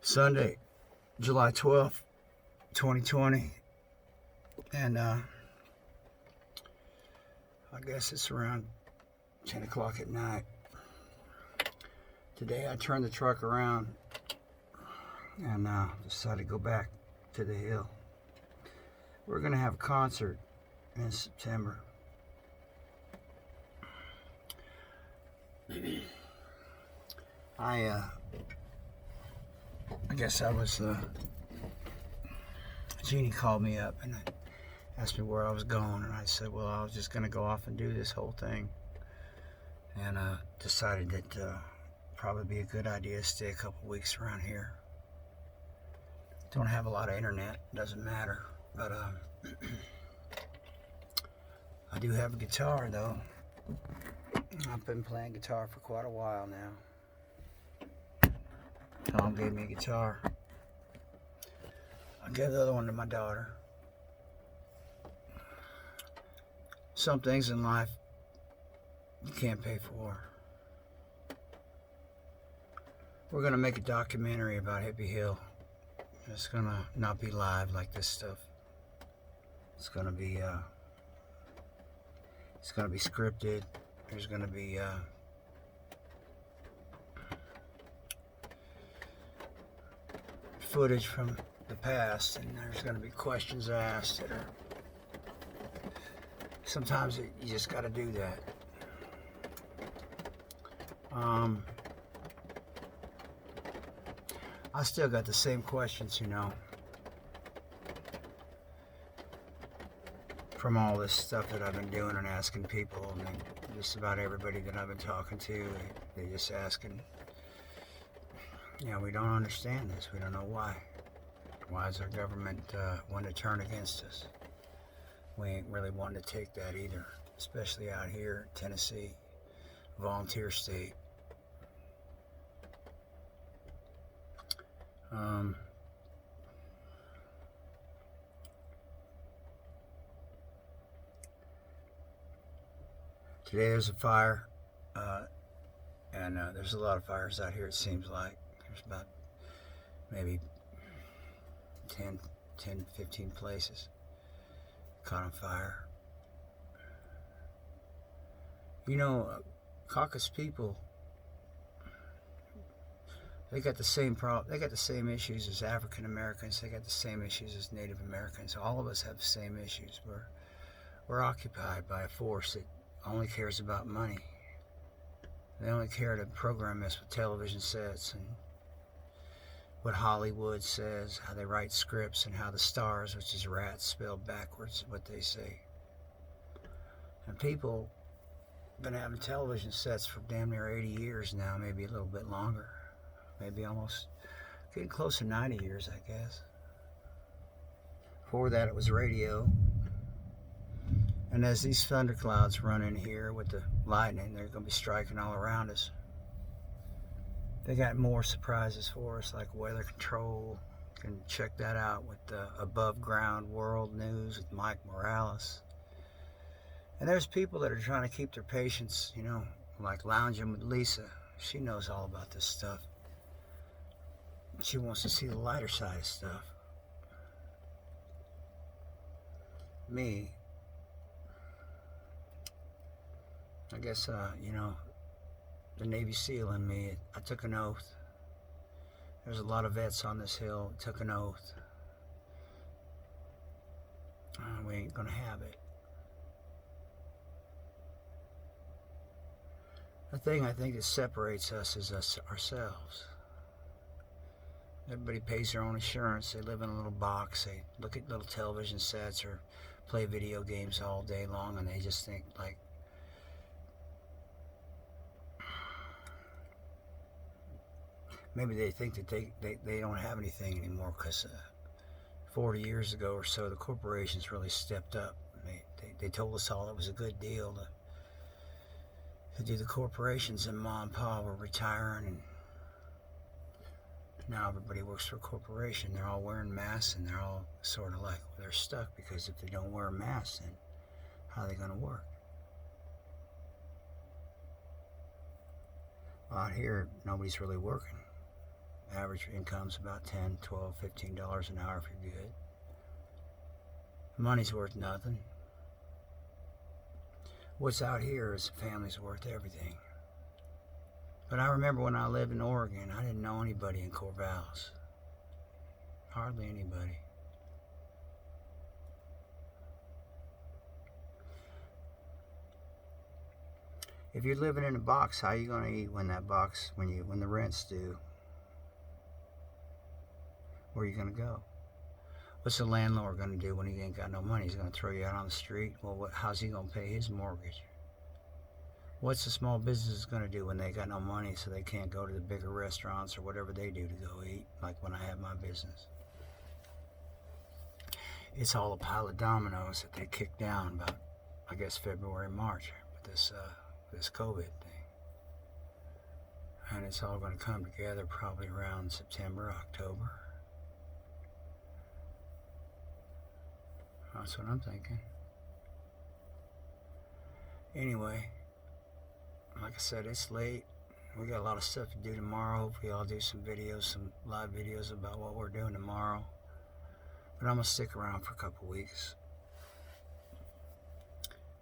Sunday, July 12th, 2020. And I guess it's around 10 o'clock at night. Today I turned the truck around and decided to go back to the hill. We're going to have a concert in September. I guess I was, Jeannie called me up and asked me where I was going, and I said, well, I was just going to go off and do this whole thing, and decided that probably be a good idea to stay a couple weeks around here. Don't have a lot of internet, doesn't matter, but I do have a guitar though. I've been playing guitar for quite a while now. Tom gave me a guitar. I gave the other one to my daughter. Some things in life you can't pay for. We're going to make a documentary about Hippie Hill. It's going to not be live like this stuff. It's going to be scripted. There's going to be footage from the past, and there's going to be questions asked that are sometimes you just got to do that. I still got the same questions, from all this stuff that I've been doing and asking people, and just about everybody that I've been talking to, they just asking, we don't understand this. We don't know why. Why is our government wanting to turn against us? We ain't really wanting to take that either, especially out here in Tennessee, volunteer state. Today there's a fire, and there's a lot of fires out here, it seems like. There's about maybe 10, 15 places caught on fire. Caucasus people, they got the same problem. They got the same issues as African Americans. They got the same issues as Native Americans. All of us have the same issues. We're occupied by a force that only cares about money. They only care to program us with television sets and what Hollywood says, how they write scripts, and how the stars, which is rats spelled backwards, what they say. And people have been having television sets for damn near 80 years now, maybe a little bit longer. Maybe almost getting close to 90 years, I guess. Before that, it was radio. And as these thunderclouds run in here with the lightning, they're going to be striking all around us. They got more surprises for us, like weather control. You can check that out with the Above Ground World News with Mike Morales. And there's people that are trying to keep their patience, like Lounging with Lisa. She knows all about this stuff. She wants to see the lighter side of stuff. Me, I guess, the Navy SEAL in me, I took an oath. There's a lot of vets on this hill that took an oath. We ain't gonna have it. The thing I think that separates us is us ourselves. Everybody pays their own insurance. They live in a little box. They look at little television sets or play video games all day long, and they just think like, maybe they think that they don't have anything anymore because 40 years ago or so, the corporations really stepped up. They told us all it was a good deal to do the corporations, and Mom and Pa were retiring, and now everybody works for a corporation. They're all wearing masks, and they're all sort of like, they're stuck, because if they don't wear a mask, then how are they going to work? Out here, nobody's really working. Average income's about $10, $12, $15 an hour if you're good. Money's worth nothing. What's out here is the family's worth everything. But I remember when I lived in Oregon, I didn't know anybody in Corvallis. Hardly anybody. If you're living in a box, how are you going to eat when that box, when the rent's due? Where are you going to go? What's the landlord going to do when he ain't got no money? He's going to throw you out on the street? Well, how's he going to pay his mortgage? What's the small business going to do when they got no money so they can't go to the bigger restaurants or whatever they do to go eat, like when I have my business? It's all a pile of dominoes that they kicked down about, I guess, February, March with this COVID thing. And it's all going to come together probably around September, October. That's what I'm thinking. Anyway, like I said, it's late. We got a lot of stuff to do tomorrow. Hopefully I'll do some videos, some live videos about what we're doing tomorrow. But I'm going to stick around for a couple weeks.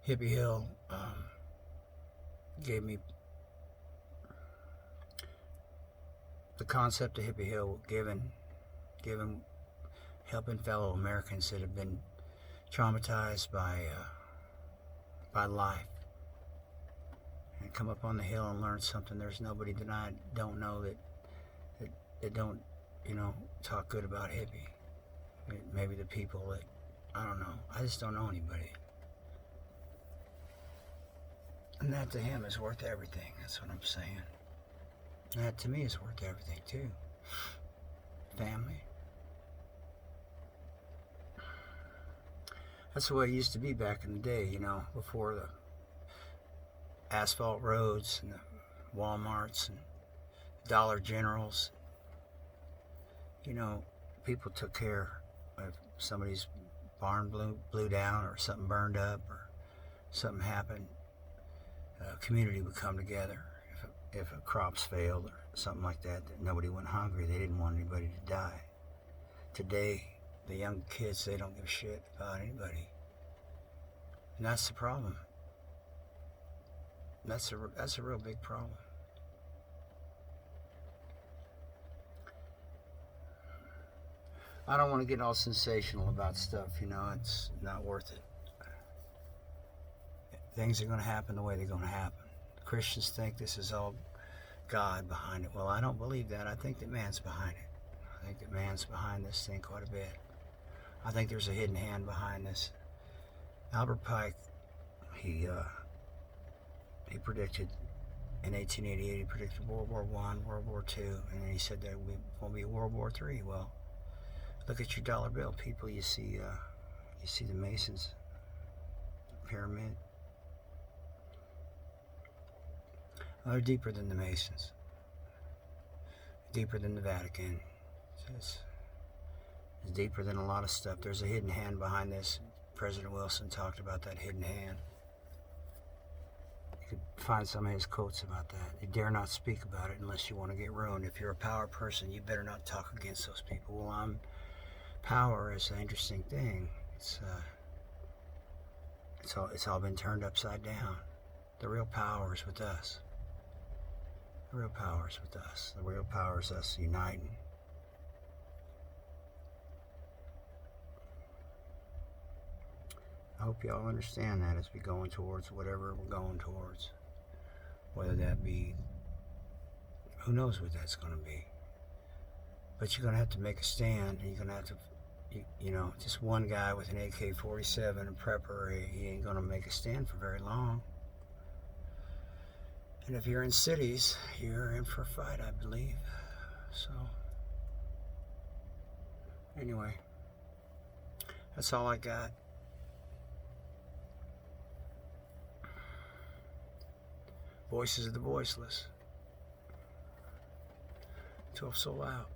Hippie Hill gave me the concept of Hippie Hill, helping fellow Americans that have been traumatized by life, and come up on the hill and learn something. There's nobody that I don't know that don't, talk good about hippie. Maybe the people that, I don't know. I just don't know anybody. And that to him is worth everything. That's what I'm saying. That to me is worth everything too. Family. That's the way it used to be back in the day, before the asphalt roads and the Walmarts and Dollar Generals. People took care of somebody's barn blew down or something burned up or something happened. A community would come together. If crops failed or something like that nobody went hungry. They didn't want anybody to die. Today, the young kids, they don't give a shit about anybody. And that's the problem. That's a real big problem. I don't want to get all sensational about stuff, it's not worth it. Things are going to happen the way they're going to happen. Christians think this is all God behind it. Well, I don't believe that. I think that man's behind it. I think that man's behind this thing quite a bit. I think there's a hidden hand behind this. Albert Pike, he predicted in 1888, he predicted World War I, World War II, and then he said there won't be World War III. Well, look at your dollar bill, people. You see the Masons, the pyramid. Well, they're deeper than the Masons, deeper than the Vatican. It's deeper than a lot of stuff. There's a hidden hand behind this. President Wilson talked about that hidden hand. You could find some of his quotes about that. You dare not speak about it unless you want to get ruined. If you're a power person, you better not talk against those people. Well, power is an interesting thing. It's all been turned upside down. The real power is with us. The real power is with us. The real power is us uniting. I hope y'all understand that as we go towards whatever we're going towards. Whether that be, who knows what that's going to be. But you're going to have to make a stand. And you're going to have to, just one guy with an AK-47 and prepper, he ain't going to make a stand for very long. And if you're in cities, you're in for a fight, I believe. So, anyway, that's all I got. Voices of the voiceless. 12 Soul out.